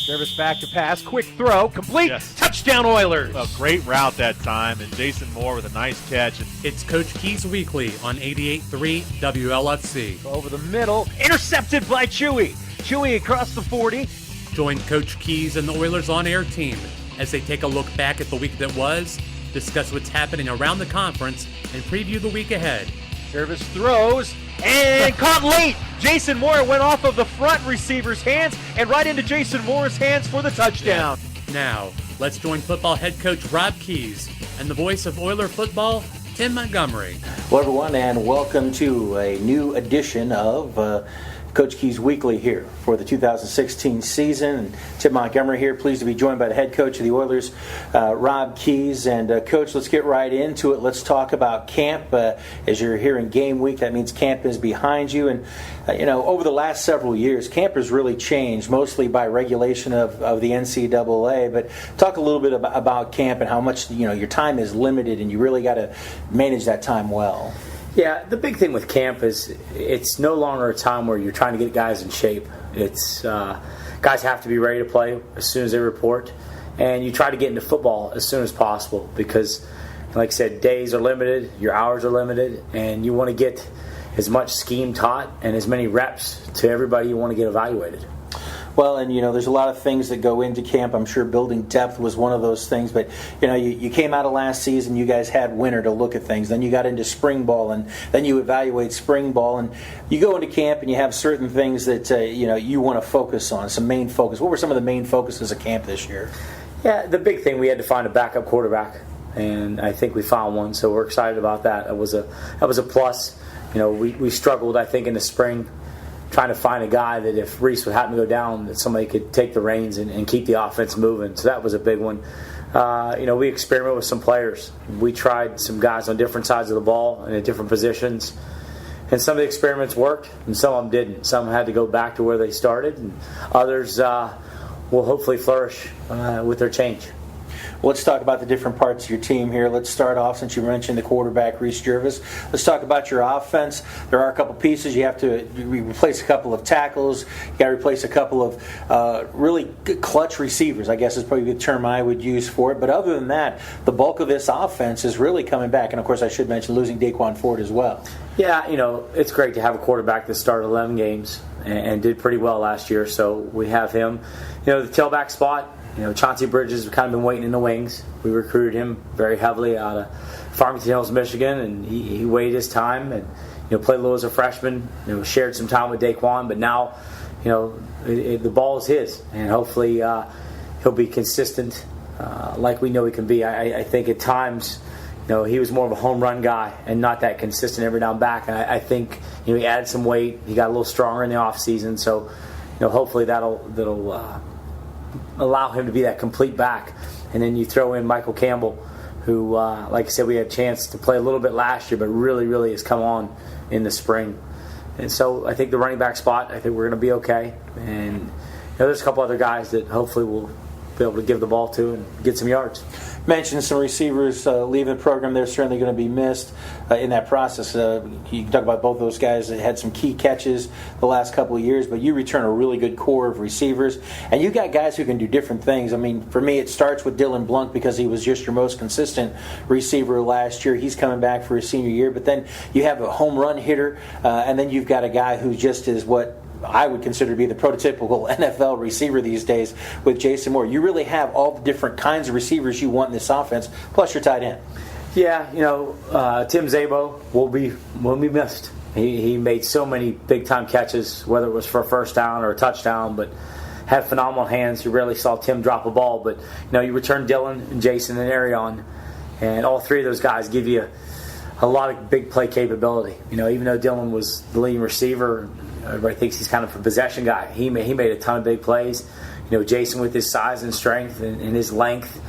Service back to pass, quick throw, complete, Yes. Touchdown Oilers. A great route that time, and Jason Moore with a nice catch. And It's Coach Keys Weekly on 88.3 WLFC. Over the middle, intercepted by Chewy. Chewy across the 40. Join Coach Keys and the Oilers on-air team as they take a look back at the week that was, discuss what's happening around the conference, and preview the week ahead. Service throws, and caught late. Jason Moore went off of the front receiver's hands and right into Jason Moore's hands for the touchdown. Now, let's join football head coach Rob Keys and the voice of Oiler football, Tim Montgomery. Hello, everyone, and welcome to a new edition of Coach Keys Weekly here for the 2016 season. And Tim Montgomery here, pleased to be joined by the head coach of the Oilers, Rob Keys. And Coach, let's get right into it. Let's talk about camp. As you're here in game week, that means camp is behind you. And over the last several years, camp has really changed, mostly by regulation of the NCAA. But talk a little bit about camp and how much your time is limited, and you really got to manage that time well. Yeah, the big thing with camp is it's no longer a time where you're trying to get guys in shape. It's guys have to be ready to play as soon as they report, and you try to get into football as soon as possible because, like I said, days are limited, your hours are limited, and you want to get as much scheme taught and as many reps to everybody you want to get evaluated. Well, and there's a lot of things that go into camp. I'm sure building depth was one of those things. But you came out of last season, you guys had winter to look at things. Then you got into spring ball, and then you evaluate spring ball, and you go into camp and you have certain things that you want to focus on. Some main focus. What were some of the main focuses of camp this year? Yeah, the big thing, we had to find a backup quarterback, and I think we found one. So we're excited about that. That was a plus. We struggled, I think, in the spring, trying to find a guy that if Reese would happen to go down, that somebody could take the reins and keep the offense moving. So that was a big one. We experimented with some players. We tried some guys on different sides of the ball and at different positions. And some of the experiments worked and some of them didn't. Some had to go back to where they started, and others will hopefully flourish with their change. Well, let's talk about the different parts of your team here. Let's start off, since you mentioned the quarterback, Reese Jervis. Let's talk about your offense. There are a couple pieces. You have to replace a couple of tackles. You got to replace a couple of really clutch receivers, I guess is probably the term I would use for it. But other than that, the bulk of this offense is really coming back. And, of course, I should mention losing Daquan Ford as well. Yeah, it's great to have a quarterback that started 11 games and did pretty well last year. So we have him. The tailback spot, Chauncey Bridges, we've kind of been waiting in the wings. We recruited him very heavily out of Farmington Hills, Michigan, and he waited his time and played a little as a freshman. Shared some time with Daquan, but now the ball is his, and hopefully he'll be consistent like we know he can be. I think at times he was more of a home run guy and not that consistent every down back. And I think he added some weight. He got a little stronger in the off season, so hopefully that'll allow him to be that complete back. And then you throw in Michael Campbell, who, like I said, we had a chance to play a little bit last year, but really, really has come on in the spring. And so I think the running back spot, I think we're going to be okay. And there's a couple other guys that hopefully we'll be able to give the ball to and get some yards. Mentioned some receivers leaving the program. They're certainly going to be missed in that process. You can talk about both those guys that had some key catches the last couple of years, but you return a really good core of receivers, and you got guys who can do different things. I mean, for me, it starts with Dylan Blunk because he was just your most consistent receiver last year. He's coming back for his senior year, but then you have a home run hitter, and then you've got a guy who just is what I would consider to be the prototypical NFL receiver these days with Jason Moore. You really have all the different kinds of receivers you want in this offense, plus your tight end. Yeah, Tim Szabo will be missed. He made so many big-time catches, whether it was for a first down or a touchdown, but had phenomenal hands. You rarely saw Tim drop a ball, but you return Dylan and Jason and Arion, and all three of those guys give you a lot of big play capability. Even though Dylan was the leading receiver, everybody thinks he's kind of a possession guy. He made a ton of big plays. Jason with his size and strength and his length.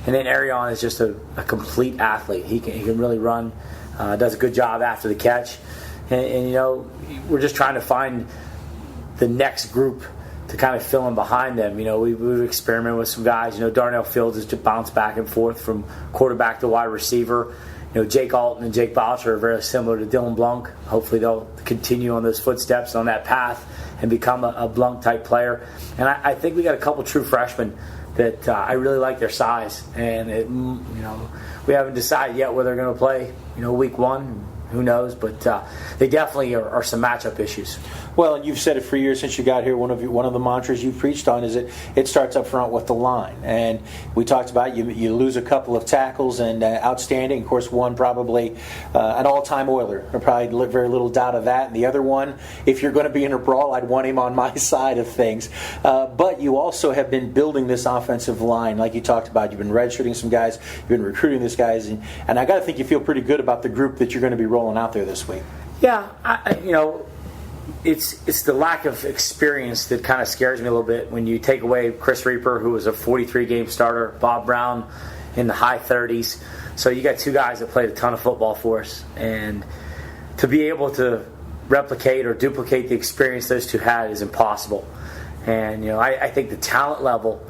And then Arion is just a complete athlete. He can really run, does a good job after the catch. And we're just trying to find the next group to kind of fill in behind them. We've experimented with some guys. Darnell Fields has just bounced back and forth from quarterback to wide receiver. Jake Alton and Jake Boucher are very similar to Dylan Blunk. Hopefully they'll continue on those footsteps on that path. and become a Blunk type player. And I think we got a couple true freshmen that I really like their size, and we haven't decided yet whether they're going to play week one. Who knows? But they definitely are some matchup issues. Well, you've said it for years since you got here. One of the mantras you've preached on is it starts up front with the line. And we talked about you lose a couple of tackles and outstanding. Of course, one probably an all-time Oiler. There's probably very little doubt of that. And the other one, if you're going to be in a brawl, I'd want him on my side of things. But you also have been building this offensive line, like you talked about. You've been redshirting some guys. You've been recruiting these guys. And I got to think you feel pretty good about the group that you're going to be rolling out there this week. Yeah, It's the lack of experience that kind of scares me a little bit when you take away Chris Reaper, who was a 43-game starter, Bob Brown in the high 30s. So you got two guys that played a ton of football for us. And to be able to replicate or duplicate the experience those two had is impossible. And, I think the talent level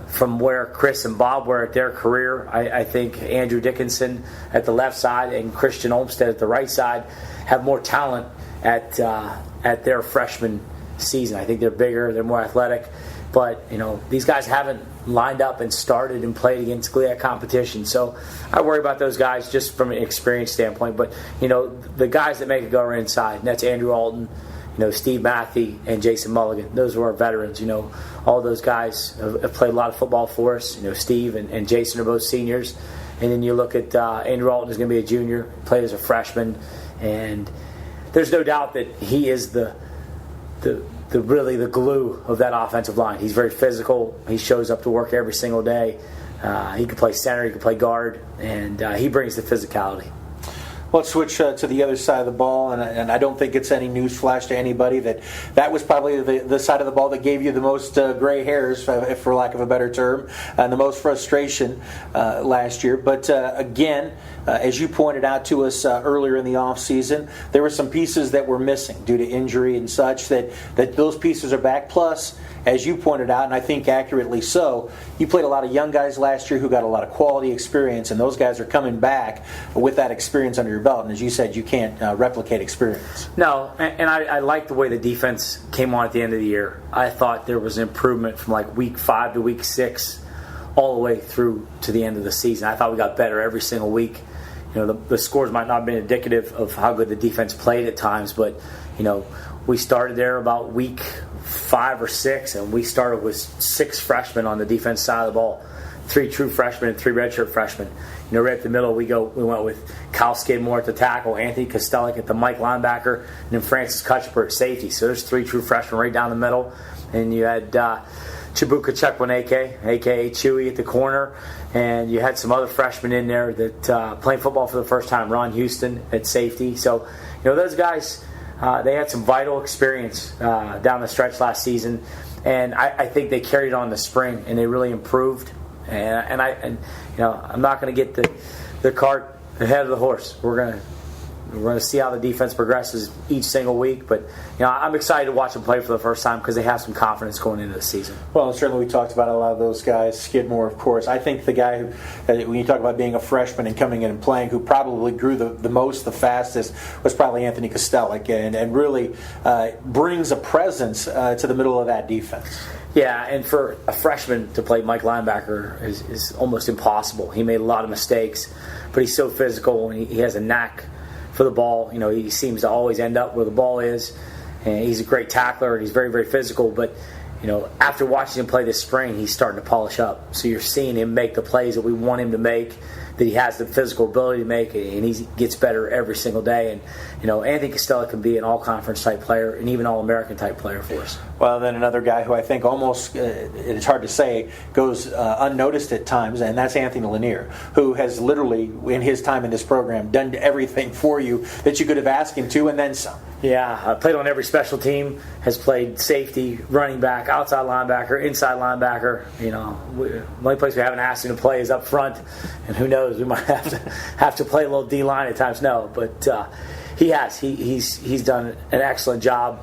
from where Chris and Bob were at their career, I think Andrew Dickinson at the left side and Christian Olmstead at the right side have more talent at their freshman season. I think they're bigger, they're more athletic, but these guys haven't lined up and started and played against GLIAC competition. So I worry about those guys just from an experience standpoint. But the guys that make it go are inside, and that's Andrew Alton, Steve Matthey, and Jason Mulligan. Those are our veterans. All those guys have played a lot of football for us. Steve and Jason are both seniors, and then you look at Andrew Alton is going to be a junior, played as a freshman, and there's no doubt that he is the really the glue of that offensive line. He's very physical. He shows up to work every single day. He can play center. He can play guard, and he brings the physicality. Let's switch to the other side of the ball, and I don't think it's any news flash to anybody that was probably the side of the ball that gave you the most gray hairs, for lack of a better term, and the most frustration last year. But again, as you pointed out to us earlier in the offseason, there were some pieces that were missing due to injury and such, that those pieces are back. Plus, as you pointed out, and I think accurately so, you played a lot of young guys last year who got a lot of quality experience, and those guys are coming back with that experience under your belt. And as you said, you can't replicate experience. No, and I like the way the defense came on at the end of the year. I thought there was an improvement from like week 5 to week 6 all the way through to the end of the season. I thought we got better every single week. The scores might not have been indicative of how good the defense played at times, but we started there about week 5 or 6, and we started with 6 freshmen on the defense side of the ball, 3 true freshmen and 3 redshirt freshmen. Right at the middle, we went with Kyle Skidmore at the tackle, Anthony Kostelik at the Mike linebacker, and then Francis Kutchper at safety. So there's 3 true freshmen right down the middle, and you had Chibuka Chekwaneke, a.k.a. Chewy, at the corner, and you had some other freshmen in there that playing football for the first time, Ron Houston at safety. So those guys, they had some vital experience down the stretch last season, and I think they carried on the spring, and they really improved. And I'm not going to get the cart ahead of the horse. We're going to see how the defense progresses each single week, but I'm excited to watch them play for the first time because they have some confidence going into the season. Well, certainly we talked about a lot of those guys. Skidmore, of course. I think the guy who, when you talk about being a freshman and coming in and playing, who probably grew the most, the fastest, was probably Anthony Kostelik, and really brings a presence to the middle of that defense. Yeah, and for a freshman to play Mike linebacker is almost impossible. He made a lot of mistakes, but he's so physical, and he has a knack for the ball. He seems to always end up where the ball is, and he's a great tackler, and he's very, very physical. But after watching him play this spring, he's starting to polish up. So you're seeing him make the plays that we want him to make, that he has the physical ability to make, and he gets better every single day. And Anthony Costello can be an all-conference type player and even all-American type player for us. Well, then another guy who I think almost, it's hard to say, goes unnoticed at times, and that's Anthony Lanier, who has literally, in his time in this program, done everything for you that you could have asked him to, and then some. Yeah, played on every special team, has played safety, running back, outside linebacker, inside linebacker. The only place we haven't asked him to play is up front, and who knows, we might have to play a little D-line at times. No, but he has. He's done an excellent job.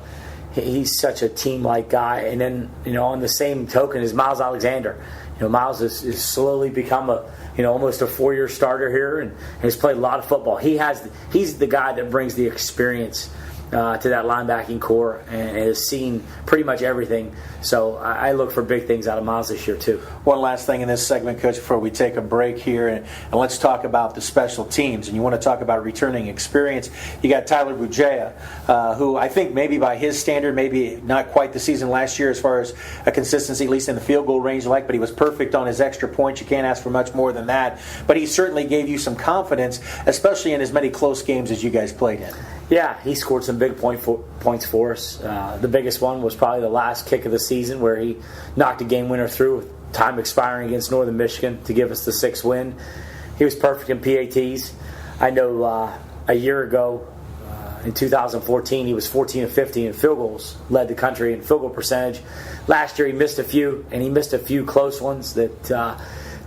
He's such a team-like guy. And then, on the same token is Miles Alexander. Miles has slowly become almost a 4-year starter here, and has played a lot of football. He's the guy that brings the experience to that linebacking core and has seen pretty much everything. So I look for big things out of Miles this year too. One last thing in this segment, Coach, before we take a break here, and let's talk about the special teams. And you want to talk about returning experience. You got Tyler Bujaya, who I think maybe by his standard, maybe not quite the season last year as far as a consistency, at least in the field goal range, but he was perfect on his extra points. You can't ask for much more than that. But he certainly gave you some confidence, especially in as many close games as you guys played in. Yeah, he scored some big points for us. The biggest one was probably the last kick of the season where he knocked a game winner through with time expiring against Northern Michigan to give us the 6th win. He was perfect in PATs. I know a year ago, in 2014, he was 14 of 15 in field goals, led the country in field goal percentage. Last year he missed a few, and he missed a few close ones that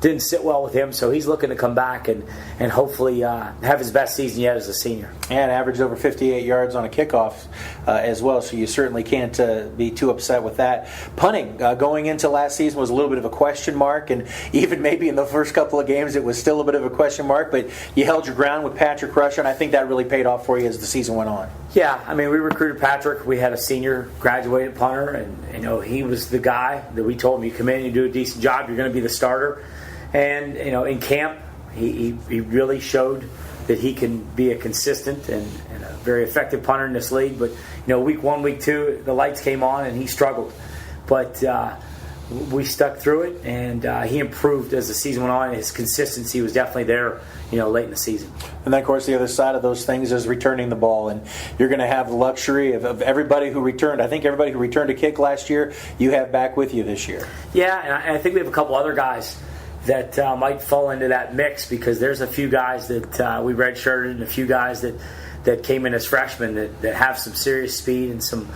didn't sit well with him, so he's looking to come back and hopefully have his best season yet as a senior. And averaged over 58 yards on a kickoff as well, so you certainly can't be too upset with that. Punting going into last season was a little bit of a question mark, and even maybe in the first couple of games it was still a bit of a question mark, but you held your ground with Patrick Rusher, and I think that really paid off for you as the season went on. Yeah, I mean, we recruited Patrick. We had a senior graduated punter, and he was the guy that we told him, you come in, you do a decent job, you're going to be the starter. And in camp, he really showed that he can be a consistent and a very effective punter in this league. But week 1, week 2, the lights came on and he struggled. But we stuck through it, and he improved as the season went on. His consistency was definitely there, late in the season. And then, of course, the other side of those things is returning the ball. And you're going to have the luxury of everybody who returned. I think everybody who returned a kick last year, you have back with you this year. Yeah, and I think we have a couple other guys that might fall into that mix, because there's a few guys that we redshirted and a few guys that came in as freshmen that have some serious speed and some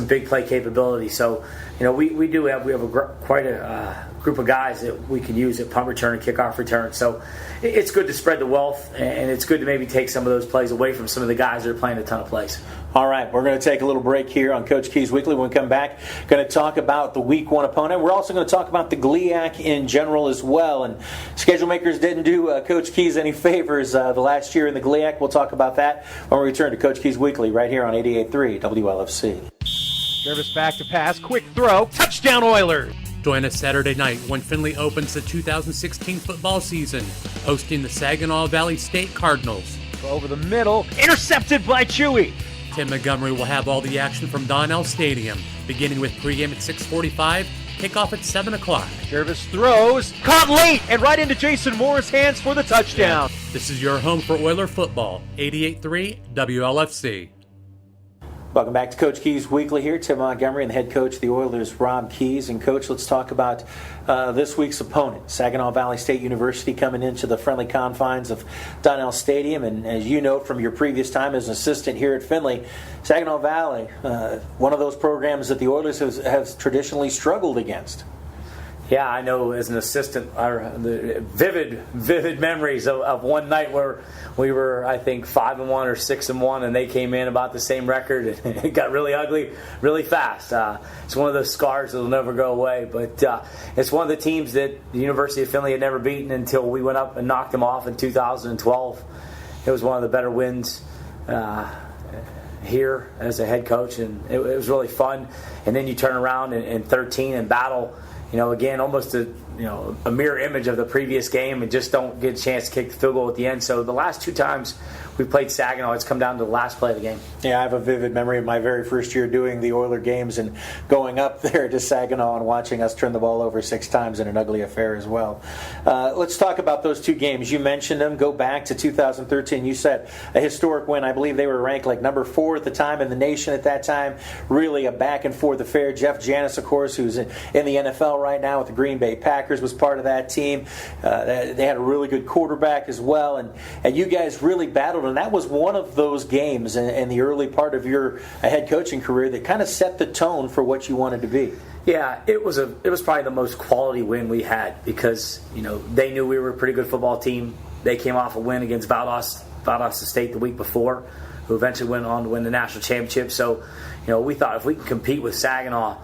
big play capability. So we have quite a group of guys that we can use at punt return and kickoff return. So it's good to spread the wealth, and it's good to maybe take some of those plays away from some of the guys that are playing a ton of plays. All right, we're going to take a little break here on Coach Keys Weekly. When we come back, going to talk about the Week 1 opponent. We're also going to talk about the GLIAC in general as well. And schedule makers didn't do Coach Keys any favors the last year in the GLIAC. We'll talk about that when we return to Coach Keys Weekly right here on 88.3 WLFC. Jervis back to pass, quick throw, touchdown Oilers! Join us Saturday night when Findlay opens the 2016 football season, hosting the Saginaw Valley State Cardinals. Over the middle, intercepted by Chewy. Tim Montgomery will have all the action from Donnell Stadium, beginning with pregame at 6:45, kickoff at 7 o'clock. Jervis throws, caught late, and right into Jason Moore's hands for the touchdown. This is your home for Oiler football, 88.3 WLFC. Welcome back to Coach Keys Weekly here. Tim Montgomery and the head coach of the Oilers, Rob Keys. And, Coach, let's talk about this week's opponent, Saginaw Valley State University, coming into the friendly confines of Donnell Stadium. And as you know from your previous time as an assistant here at Findlay, Saginaw Valley, one of those programs that the Oilers have traditionally struggled against. Yeah, I know as an assistant, the vivid memories of one night where we were, I think, 5-1 or 6-1, and they came in about the same record, and it got really ugly really fast. It's one of those scars that will never go away, but it's one of the teams that the University of Findlay had never beaten until we went up and knocked them off in 2012. It was one of the better wins here as a head coach, and it was really fun. And then you turn around in 13 and battle, again, almost a mirror image of the previous game, and just don't get a chance to kick the field goal at the end. So the last 2 times we played Saginaw, it's come down to the last play of the game. Yeah, I have a vivid memory of my very first year doing the Oiler games and going up there to Saginaw and watching us turn the ball over 6 times in an ugly affair as well. Let's talk about those 2 games. You mentioned them. Go back to 2013. You said a historic win. I believe they were ranked like number 4 at the time in the nation at that time. Really a back-and-forth affair. Jeff Janis, of course, who's in the NFL right now with the Green Bay Packers, was part of that team. They had a really good quarterback as well, and you guys really battled, and that was one of those games in the early part of your head coaching career that kind of set the tone for what you wanted to be. Yeah, it was probably the most quality win we had, because they knew we were a pretty good football team. They came off a win against Valdosta State the week before, who eventually went on to win the national championship. So we thought if we can compete with Saginaw,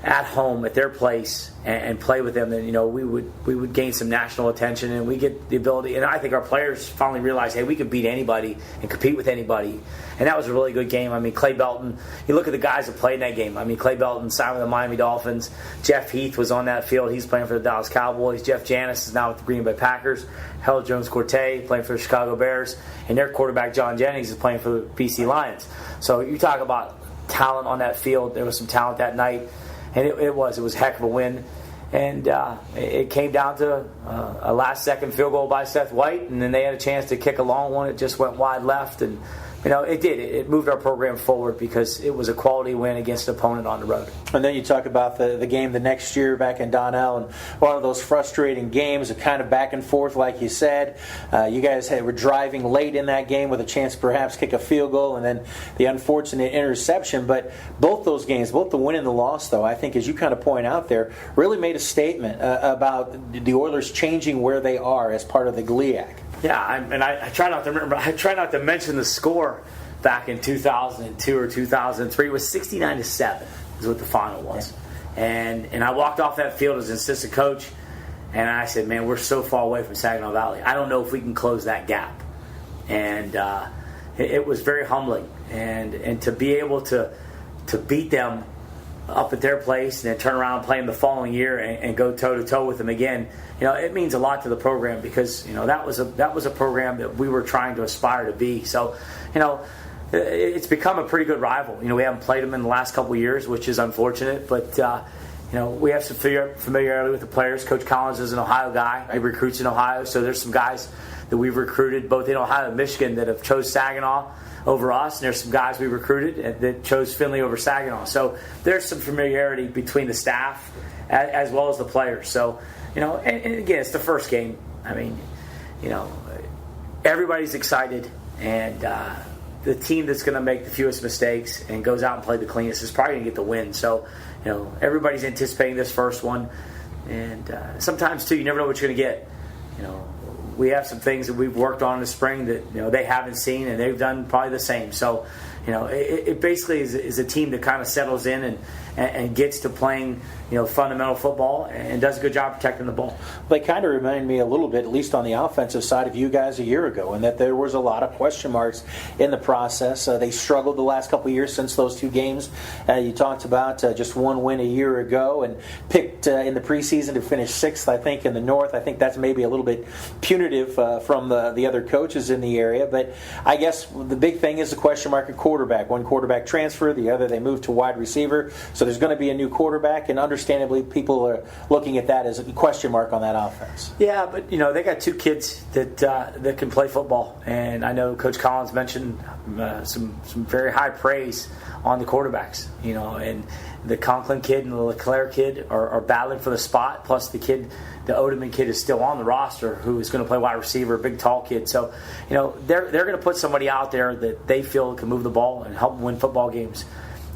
at home at their place and play with them, then we would gain some national attention, and we get the ability. And I think our players finally realized, hey, we could beat anybody and compete with anybody. And that was a really good game. I mean, Clay Belton, you look at the guys that played in that game. I mean, Clay Belton signed with the Miami Dolphins. Jeff Heath was on that field. He's playing for the Dallas Cowboys. Jeff Janis is now with the Green Bay Packers. Harold Jones-Corte playing for the Chicago Bears. And their quarterback, John Jennings, is playing for the BC Lions. So you talk about talent on that field. There was some talent that night. And it was a heck of a win. And it came down to a last-second field goal by Seth White, and then they had a chance to kick a long one. It just went wide left, and it did. It moved our program forward because it was a quality win against an opponent on the road. And then you talk about the game the next year back in Donnell, and one of those frustrating games, kind of back and forth, like you said. You guys were driving late in that game with a chance to perhaps kick a field goal, and then the unfortunate interception. But both those games, both the win and the loss, though, I think, as you kind of point out there, really made a statement about the Oilers changing where they are as part of the GLIAC. Yeah, I try not to remember. I try not to mention the score back in 2002 or 2003. It was 69-7 is what the final was. Yeah. And I walked off that field as an assistant coach, and I said, man, we're so far away from Saginaw Valley. I don't know if we can close that gap. And it was very humbling. And to be able to beat them up at their place and then turn around and play them the following year and go toe-to-toe with them again, it means a lot to the program because, that was a program that we were trying to aspire to be. So, it's become a pretty good rival. We haven't played them in the last couple of years, which is unfortunate, but, we have some familiarity with the players. Coach Collins is an Ohio guy. He recruits in Ohio, so there's some guys that we've recruited both in Ohio and Michigan that have chose Saginaw over us, and there's some guys we recruited that chose Findlay over Saginaw. So there's some familiarity between the staff as well as the players. So, and again, it's the first game. I mean, everybody's excited, and the team that's going to make the fewest mistakes and goes out and play the cleanest is probably going to get the win. So, everybody's anticipating this first one, and sometimes too, you never know what you're going to get. We have some things that we've worked on in the spring that they haven't seen, and they've done probably the same. So, it basically is a team that kind of settles in and gets to playing fundamental football and does a good job protecting the ball. They kind of remind me a little bit, at least on the offensive side, of you guys a year ago, and that there was a lot of question marks in the process. They struggled the last couple of years since those two games you talked about. Just one win a year ago, and picked in the preseason to finish 6th, I think, in the North. I think that's maybe a little bit punitive from the other coaches in the area. But I guess the big thing is the question mark at quarterback. One quarterback transfer, the other they moved to wide receiver. So there's going to be a new quarterback, and understandably, people are looking at that as a question mark on that offense. Yeah, but they got two kids that can play football, and I know Coach Collins mentioned some very high praise on the quarterbacks. And the Conklin kid and the LeClaire kid are battling for the spot. Plus the Odeman kid is still on the roster, who is going to play wide receiver, a big tall kid. So they're going to put somebody out there that they feel can move the ball and help them win football games.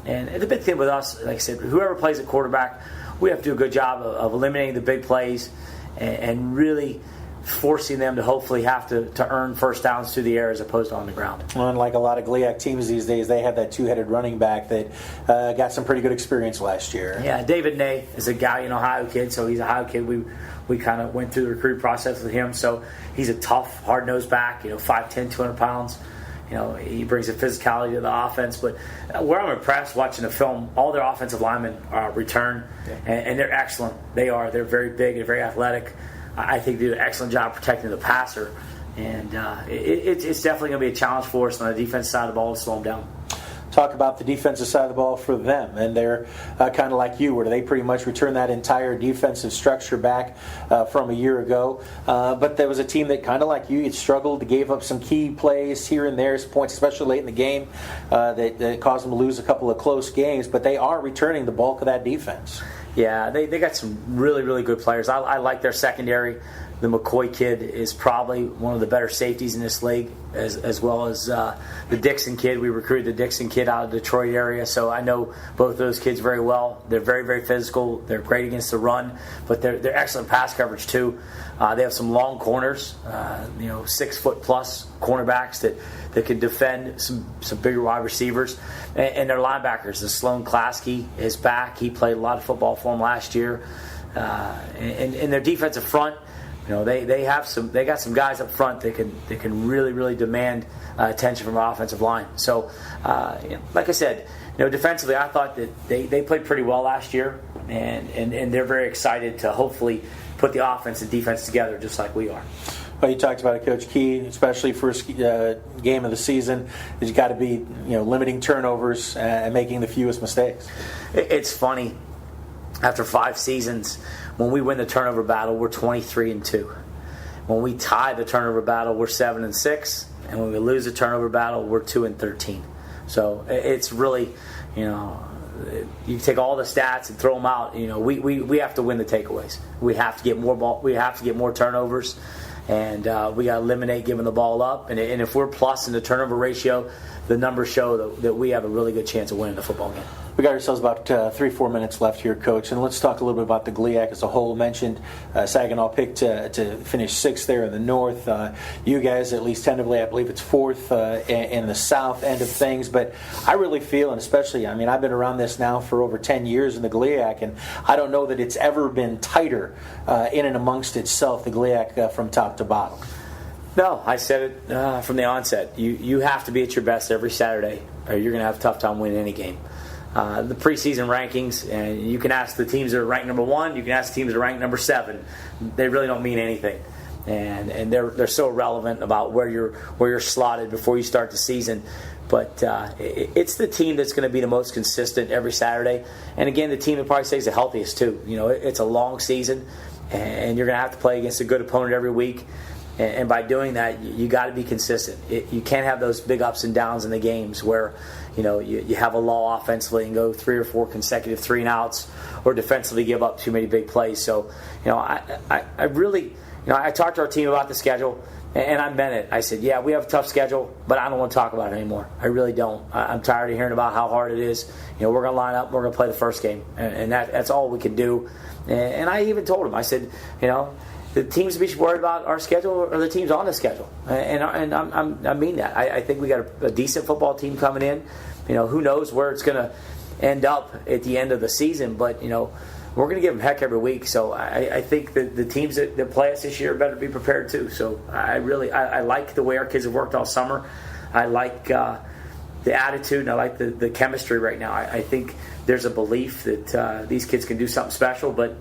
And the big thing with us, like I said, whoever plays at quarterback, we have to do a good job of eliminating the big plays and really forcing them to hopefully have to earn first downs through the air as opposed to on the ground. Unlike a lot of GLIAC teams these days, they have that two-headed running back that got some pretty good experience last year. Yeah, David Ney is a guy, Ohio kid, so he's a Ohio kid. We kind of went through the recruit process with him, so he's a tough, hard-nosed back, 5'10", 200 pounds. He brings a physicality to the offense. But where I'm impressed watching the film, all their offensive linemen return, and they're excellent. They are. They're very big and very athletic. I think they do an excellent job protecting the passer. And it's definitely going to be a challenge for us on the defense side of the ball to slow them down. Talk about the defensive side of the ball for them, and they're kind of like you, where they pretty much return that entire defensive structure back from a year ago. But there was a team that kind of like you, it struggled, gave up some key plays here and there, points, especially late in the game, that caused them to lose a couple of close games. But they are returning the bulk of that defense. Yeah, they got some really, really good players. I like their secondary. The McCoy kid is probably one of the better safeties in this league, as well as the Dixon kid. We recruited the Dixon kid out of the Detroit area, so I know both those kids very well. They're very, very physical. They're great against the run, but they're excellent pass coverage too. They have some long corners, 6 foot plus cornerbacks that can defend some bigger wide receivers, and their linebackers. The Sloan Klasky is back. He played a lot of football for them last year, and their defensive front. They got some guys up front that can really demand attention from our offensive line. So, like I said, defensively, I thought that they played pretty well last year, and they're very excited to hopefully put the offense and defense together just like we are. Well, you talked about it, Coach. Key, especially first game of the season, is you got to be limiting turnovers and making the fewest mistakes. It's funny. After 5 seasons, when we win the turnover battle, we're 23-2. When we tie the turnover battle, we're 7-6, and when we lose the turnover battle, we're 2-13. So it's really, you take all the stats and throw them out. We have to win the takeaways. We have to get more ball. We have to get more turnovers, and we got to eliminate giving the ball up. And if we're plus in the turnover ratio, the numbers show that we have a really good chance of winning the football game. We got ourselves about 3-4 minutes left here, Coach, and let's talk a little bit about the GLIAC as a whole. Mentioned Saginaw picked to finish 6th there in the north. You guys, at least tentatively, I believe it's 4th in the south end of things. But I really feel, and especially, I've been around this now for over 10 years in the GLIAC, and I don't know that it's ever been tighter in and amongst itself, the GLIAC from top to bottom. No, I said it from the onset. You have to be at your best every Saturday, or you're going to have a tough time winning any game. The preseason rankings, and you can ask the teams that are ranked number 1, you can ask the teams that are ranked number 7. They really don't mean anything, and they're so relevant about where you're slotted before you start the season. But it's the team that's going to be the most consistent every Saturday, and again, the team that probably stays the healthiest too. It's a long season, and you're going to have to play against a good opponent every week. And by doing that, you got to be consistent. You can't have those big ups and downs in the games where you have a lull offensively and go 3 or 4 consecutive 3-and-outs, or defensively give up too many big plays. So I really I talked to our team about the schedule, and I meant it. I said, yeah, we have a tough schedule, but I don't want to talk about it anymore. I really don't. I'm tired of hearing about how hard it is. We're going to line up, we're going to play the first game, and that's all we can do. And I even told them, I said, the teams we should worry about our schedule are the teams on the schedule, and I mean that. I think we got a decent football team coming in. Who knows where it's going to end up at the end of the season, but we're going to give them heck every week. So I think that the teams that play us this year better be prepared too. So I like the way our kids have worked all summer. I like the attitude, and I like the chemistry right now. I think there's a belief that these kids can do something special, but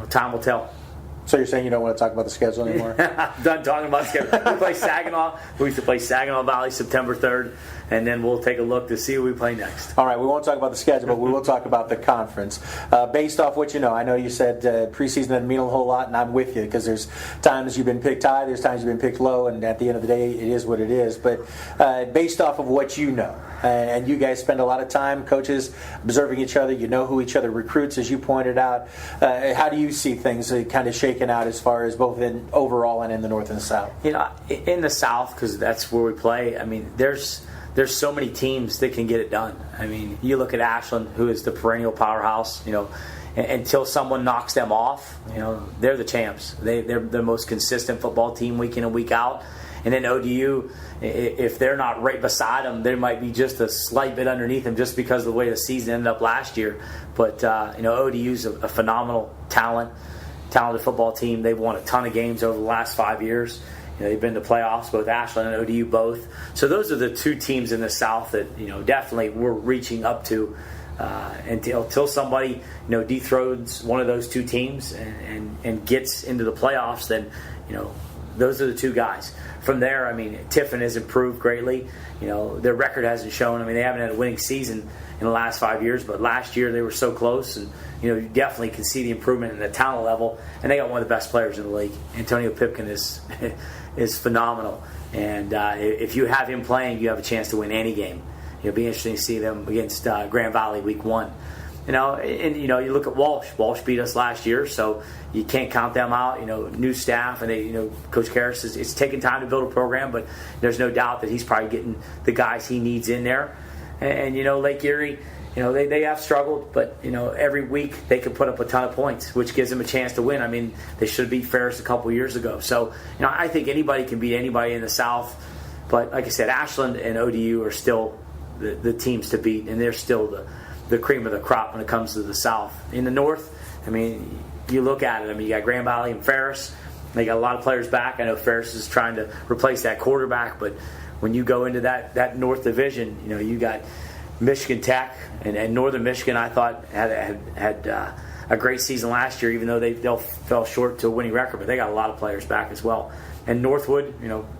time will tell. So you're saying you don't want to talk about the schedule anymore? I'm done talking about the schedule. We play Saginaw. We used to play Saginaw Valley September 3rd, and then we'll take a look to see who we play next. All right, we won't talk about the schedule, but we will talk about the conference. Based off what I know you said preseason doesn't mean a whole lot, and I'm with you, because there's times you've been picked high, there's times you've been picked low, and at the end of the day, it is what it is. But based off of what you know, and you guys spend a lot of time, coaches, observing each other, you know who each other recruits, as you pointed out. How do you see things kind of shaking out as far as both in overall and in the north and the south? In the south, because that's where we play, there's so many teams that can get it done. You look at Ashland, who is the perennial powerhouse. Until someone knocks them off, they're the champs. They're the most consistent football team week in and week out. And then ODU, if they're not right beside them, they might be just a slight bit underneath them, just because of the way the season ended up last year. But ODU's a phenomenal talented football team. They've won a ton of games over the last 5 years. They've been to playoffs, both Ashland and ODU both. So those are the 2 teams in the South that definitely we're reaching up to. Until somebody dethrones one of those 2 teams and gets into the playoffs, then those are the 2 guys. From there, Tiffin has improved greatly. Their record hasn't shown. They haven't had a winning season in the last 5 years, but last year they were so close, and you definitely can see the improvement in the talent level. And they got one of the best players in the league. Antonio Pipkin is phenomenal, and if you have him playing, you have a chance to win any game. It'll be interesting to see them against Grand Valley week 1. You look at Walsh. Walsh beat us last year, so you can't count them out. New staff, and Coach Karras it's taking time to build a program, but there's no doubt that he's probably getting the guys he needs in there. And Lake Erie, they have struggled, but every week they can put up a ton of points, which gives them a chance to win. I mean, they should have beat Ferris a couple years ago. So I think anybody can beat anybody in the South, but like I said, Ashland and ODU are still the teams to beat, and they're still the cream of the crop when it comes to the South. In the North, you look at it. You got Grand Valley and Ferris. They got a lot of players back. I know Ferris is trying to replace that quarterback, but when you go into that North Division, you got Michigan Tech and Northern Michigan. I thought had a great season last year, even though they fell short to a winning record. But they got a lot of players back as well. And Northwood,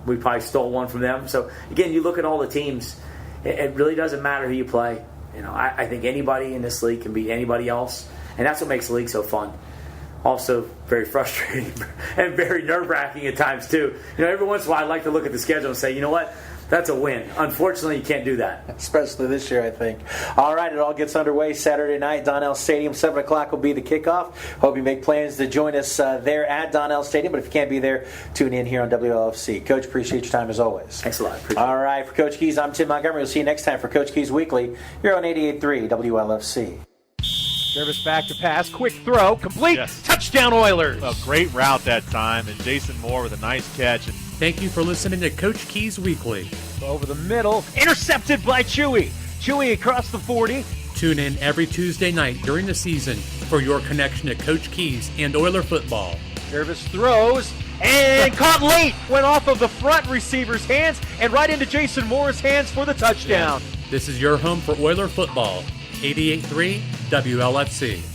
we probably stole one from them. So again, you look at all the teams. It really doesn't matter who you play. I think anybody in this league can beat anybody else, and that's what makes the league so fun. Also very frustrating and very nerve-wracking at times too. Every once in a while I like to look at the schedule and say, you know what? That's a win. Unfortunately, you can't do that. Especially this year, I think. All right, it all gets underway Saturday night. Donnell Stadium, 7 o'clock will be the kickoff. Hope you make plans to join us there at Donnell Stadium. But if you can't be there, tune in here on WLFC. Coach, appreciate your time as always. Thanks a lot. All right, for Coach Keys, I'm Tim Montgomery. We'll see you next time for Coach Keys Weekly. You're on 88.3 WLFC. Service back to pass. Quick throw. Complete. Yes. Touchdown Oilers. A great route that time, and Jason Moore with a nice catch. And Thank you for listening to Coach Keys Weekly. Over the middle. Intercepted by Chewy. Chewy across the 40. Tune in every Tuesday night during the season for your connection to Coach Keys and Oiler football. Service throws. And caught late. Went off of the front receiver's hands and right into Jason Moore's hands for the touchdown. This is your home for Oiler football. 88.3 WLFC.